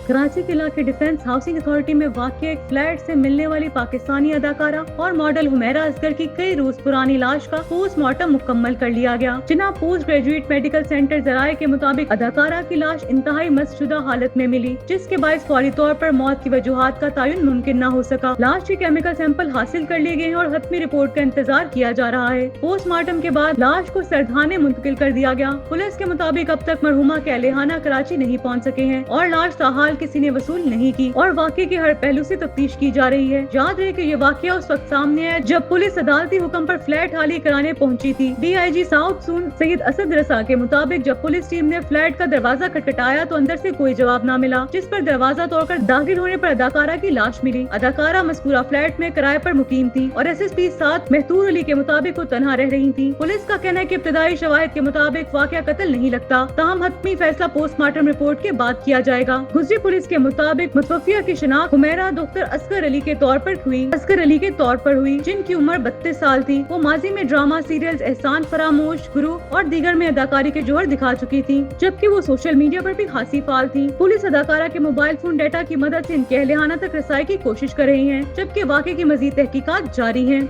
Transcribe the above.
کراچی کے علاقے defence housing authority میں واقع ایک فلیٹ سے ملنے والی پاکستانی اداکارہ اور ماڈل حمیرہ اصغر کی کئی روز پرانی لاش کا پوسٹ مارٹم مکمل کر لیا گیا۔ جناب پوسٹ گریجویٹ میڈیکل سینٹر ذرائع کے مطابق اداکارہ کی لاش انتہائی مست شدہ حالت میں ملی، جس کے باعث فوری طور پر موت کی وجوہات کا تعین ممکن نہ ہو سکا۔ لاش کے کیمیکل سیمپل حاصل کر لیے گئے ہیں اور حتمی رپورٹ کا انتظار کیا جا رہا ہے۔ پوسٹ مارٹم کے بعد لاش کو سردھانے منتقل کر دیا گیا۔ پولیس کے مطابق اب تک مرحومہ کے اہلخانہ کراچی نہیں پہنچ سکے ہیں اور لاش تاحال کسی نے وصول نہیں کی اور واقعے کے ہر پہلو سے تفتیش کی جا رہی ہے۔ یاد رہے کہ یہ واقعہ اس وقت سامنے آیا جب پولیس عدالتی حکم پر فلیٹ حالی کرانے پہنچی تھی۔ ڈی آئی جی ساؤتھ زون سید اسد رضا کے مطابق جب پولیس ٹیم نے فلیٹ کا دروازہ کھٹکھٹایا تو اندر سے کوئی جواب نہ ملا، جس پر دروازہ توڑ کر داخل ہونے پر اداکارہ کی لاش ملی۔ اداکارہ مذکورہ فلیٹ میں کرائے پر مقیم تھی اور ایس ایس پی 7 مہتور علی کے مطابق وہ تنہا رہ رہی تھی۔ پولیس کا کہنا ہے کہ ابتدائی شواہد کے مطابق واقعہ قتل نہیں لگتا، تاہم حتمی فیصلہ پوسٹ مارٹم رپورٹ کے بعد کیا جائے گا۔ گزری پولیس کے مطابق متوفیہ کی شناخت حمیرہ دختر اصغر علی کے طور پر ہوئی، جن کی عمر 32 سال تھی۔ وہ ماضی میں ڈرامہ سیریلز احسان فراموش، گرو اور دیگر میں اداکاری کے جوہر دکھا چکی تھی، جبکہ وہ سوشل میڈیا پر بھی خاصی فعال تھی۔ پولیس اداکارہ کے موبائل فون ڈیٹا کی مدد سے ان کے اہلخانہ تک رسائی کی کوشش کر رہی ہے، جبکہ واقعے کی مزید تحقیقات جاری ہیں۔